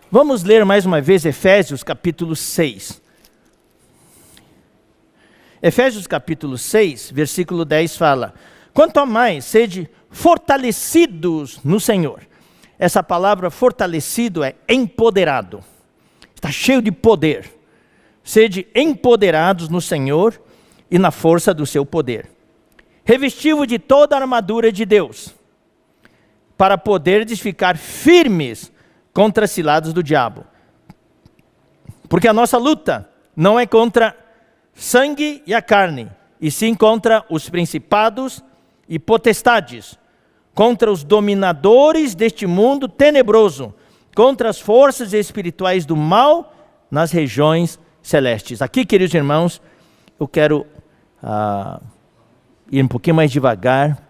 Vamos ler mais uma vez Efésios capítulo 6. Efésios capítulo 6, versículo 10 fala: quanto a mais, sede fortalecidos no Senhor. Essa palavra fortalecido é empoderado. Está cheio de poder. Sede empoderados no Senhor e na força do seu poder. Revestido de toda a armadura de Deus, para poderdes ficar firmes contra as ciladas do diabo. Porque a nossa luta não é contra sangue e a carne, e sim contra os principados e potestades, contra os dominadores deste mundo tenebroso, contra as forças espirituais do mal nas regiões celestes. Aqui, queridos irmãos, eu quero ir um pouquinho mais devagar.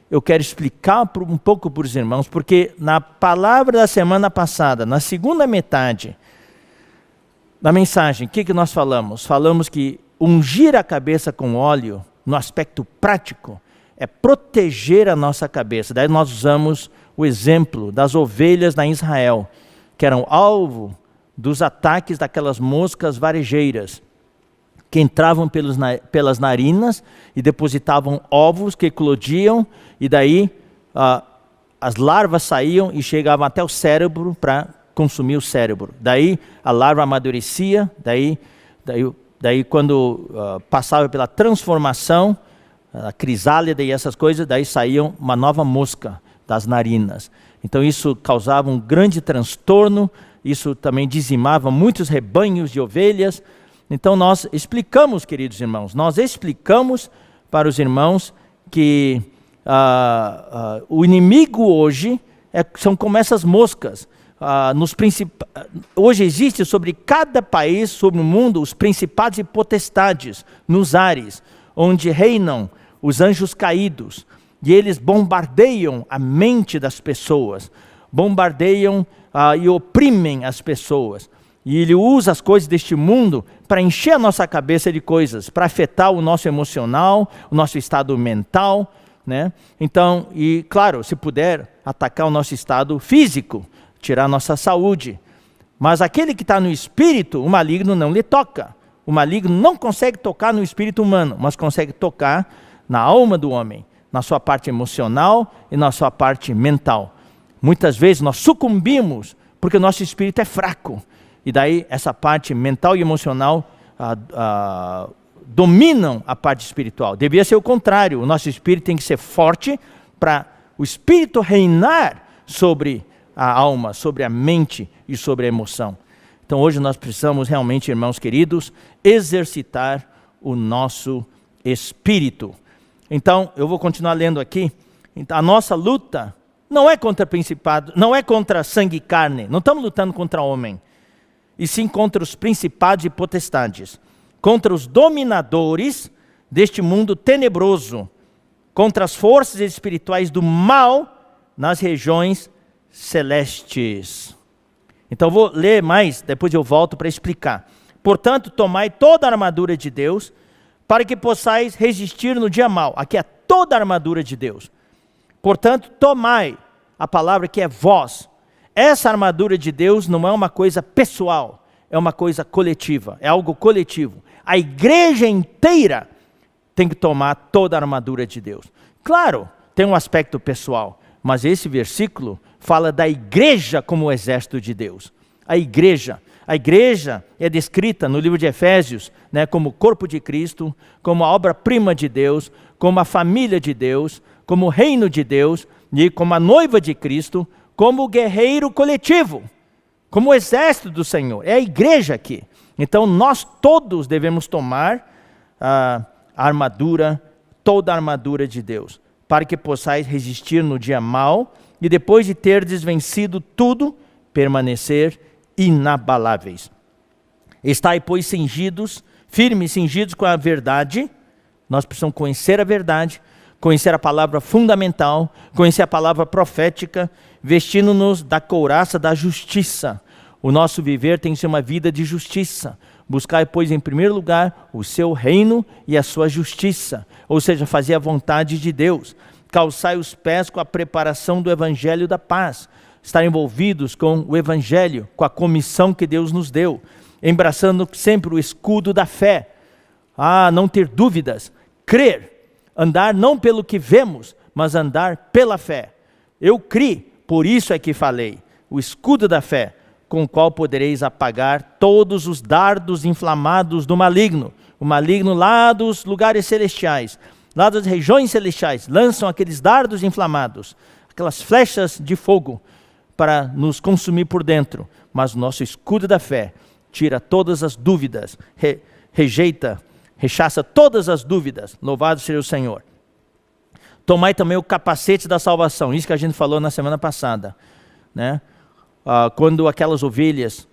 Eu quero explicar um pouco para os irmãos, porque na palavra da semana passada, na segunda metade da mensagem, o que nós falamos? Falamos que ungir a cabeça com óleo, no aspecto prático, é proteger a nossa cabeça. Daí nós usamos o exemplo das ovelhas na Israel, que eram alvo dos ataques daquelas moscas varejeiras, que entravam pelas narinas e depositavam ovos que eclodiam, e daí as larvas saíam e chegavam até o cérebro para consumir o cérebro. Daí a larva amadurecia, daí quando passava pela transformação, a crisálida e essas coisas, daí saíam uma nova mosca das narinas. Então isso causava um grande transtorno, isso também dizimava muitos rebanhos de ovelhas. Então nós explicamos, queridos irmãos, para os irmãos que o inimigo hoje são como essas moscas. Hoje existe sobre cada país, sobre o mundo, os principados e potestades nos ares, onde reinam os anjos caídos, e eles bombardeiam a mente das pessoas, bombardeiam e oprimem as pessoas. E ele usa as coisas deste mundo para encher a nossa cabeça de coisas, para afetar o nosso emocional, o nosso estado mental, né? Então, e claro, se puder, atacar o nosso estado físico, tirar a nossa saúde. Mas aquele que está no espírito, o maligno não lhe toca. O maligno não consegue tocar no espírito humano, mas consegue tocar na alma do homem, na sua parte emocional e na sua parte mental. Muitas vezes nós sucumbimos porque o nosso espírito é fraco. E daí essa parte mental e emocional dominam a parte espiritual. Devia ser o contrário. O nosso espírito tem que ser forte para o espírito reinar sobre a alma, sobre a mente e sobre a emoção. Então hoje nós precisamos realmente, irmãos queridos, exercitar o nosso espírito. Então eu vou continuar lendo aqui. Então, a nossa luta não é contra principado, não é contra sangue e carne. Não estamos lutando contra homem, e sim contra os principados e potestades, contra os dominadores deste mundo tenebroso, contra as forças espirituais do mal nas regiões celestes. Então vou ler mais, depois eu volto para explicar. Portanto, tomai toda a armadura de Deus, para que possais resistir no dia mau. Aqui é toda a armadura de Deus. Portanto, tomai, a palavra que é vós. Essa armadura de Deus não é uma coisa pessoal, é uma coisa coletiva, é algo coletivo. A igreja inteira tem que tomar toda a armadura de Deus. Claro, tem um aspecto pessoal, mas esse versículo fala da igreja como o exército de Deus. A igreja é descrita no livro de Efésios, né, como o corpo de Cristo, como a obra-prima de Deus, como a família de Deus, como o reino de Deus, e como a noiva de Cristo, como o guerreiro coletivo, como o exército do Senhor. É a igreja aqui. Então nós todos devemos tomar a armadura, toda a armadura de Deus, para que possais resistir no dia mau, e depois de ter desvencido tudo, permanecer inabaláveis. Estai, pois, cingidos, firmes, cingidos com a verdade. Nós precisamos conhecer a verdade, conhecer a palavra fundamental, conhecer a palavra profética, vestindo-nos da couraça da justiça. O nosso viver tem que ser uma vida de justiça. Buscai, pois, em primeiro lugar, o seu reino e a sua justiça, ou seja, fazer a vontade de Deus. Calçai os pés com a preparação do evangelho da paz. estar envolvidos com o Evangelho, com a comissão que Deus nos deu, embraçando sempre o escudo da fé. Não ter dúvidas, crer, andar não pelo que vemos, mas andar pela fé. Eu criei, por isso é que falei, o escudo da fé, com o qual podereis apagar todos os dardos inflamados do maligno. O maligno lá dos lugares celestiais, lá das regiões celestiais, lançam aqueles dardos inflamados, aquelas flechas de fogo para nos consumir por dentro. Mas o nosso escudo da fé tira todas as dúvidas, rechaça todas as dúvidas. Louvado seja o Senhor. Tomai também o capacete da salvação, isso que a gente falou na semana passada, né? Quando aquelas ovelhas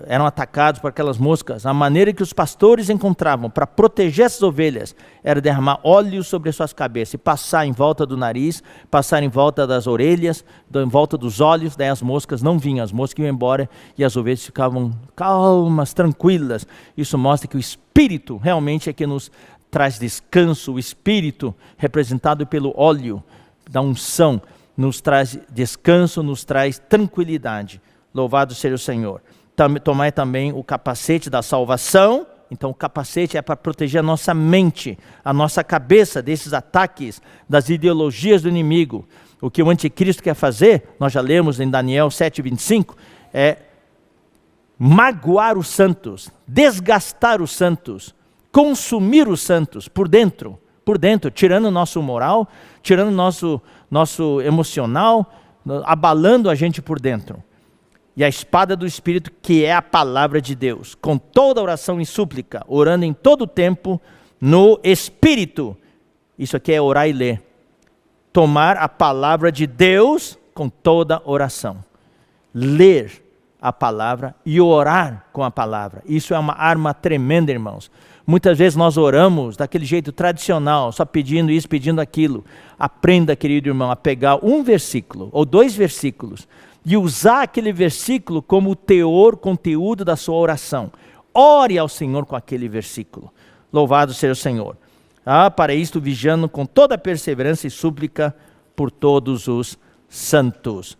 eram atacadas por aquelas moscas, a maneira que os pastores encontravam para proteger essas ovelhas era derramar óleo sobre as suas cabeças e passar em volta do nariz, passar em volta das orelhas, em volta dos olhos. Daí as moscas não vinham, as moscas iam embora e as ovelhas ficavam calmas, tranquilas. Isso mostra que o Espírito realmente é que nos traz descanso. O Espírito, representado pelo óleo da unção, nos traz descanso, nos traz tranquilidade. Louvado seja o Senhor. Tomai também o capacete da salvação. Então o capacete é para proteger a nossa mente, a nossa cabeça desses ataques, das ideologias do inimigo. O que o anticristo quer fazer, nós já lemos em Daniel 7:25, é magoar os santos, desgastar os santos, consumir os santos por dentro, tirando o nosso moral, tirando o nosso emocional, abalando a gente por dentro. E a espada do Espírito, que é a palavra de Deus, com toda oração e súplica, orando em todo tempo no Espírito. Isso aqui é orar e ler. Tomar a palavra de Deus com toda oração. Ler a palavra e orar com a palavra. Isso é uma arma tremenda, irmãos. Muitas vezes nós oramos daquele jeito tradicional, só pedindo isso, pedindo aquilo. Aprenda, querido irmão, a pegar um versículo ou 2 versículos e usar aquele versículo como o teor, conteúdo da sua oração. Ore ao Senhor com aquele versículo. Louvado seja o Senhor. Para isto vigiando com toda perseverança e súplica por todos os santos.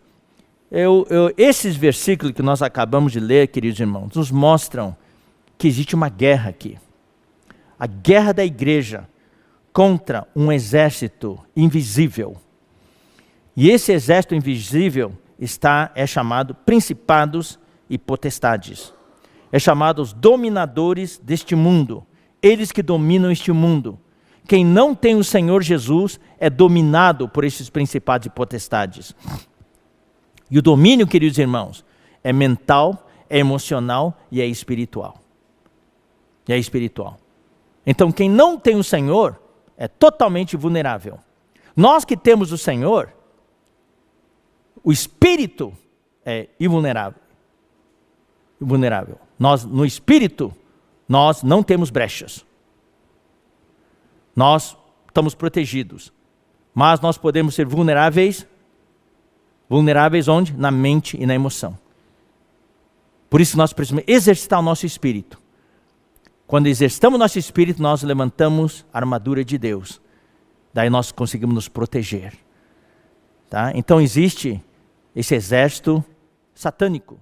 Esses versículos que nós acabamos de ler, queridos irmãos, nos mostram que existe uma guerra aqui. A guerra da igreja contra um exército invisível. E esse exército invisível é chamado principados e potestades. É chamado os dominadores deste mundo. Eles que dominam este mundo. Quem não tem o Senhor Jesus é dominado por esses principados e potestades. E o domínio, queridos irmãos, é mental, é emocional e é espiritual. Então quem não tem o Senhor é totalmente vulnerável. Nós que temos o Senhor, o Espírito é invulnerável. No Espírito, nós não temos brechas. Nós estamos protegidos. Mas nós podemos ser vulneráveis. Vulneráveis onde? Na mente e na emoção. Por isso nós precisamos exercitar o nosso espírito. Quando exercitamos o nosso espírito, nós levantamos a armadura de Deus. Daí nós conseguimos nos proteger. Tá? Então existe esse exército satânico.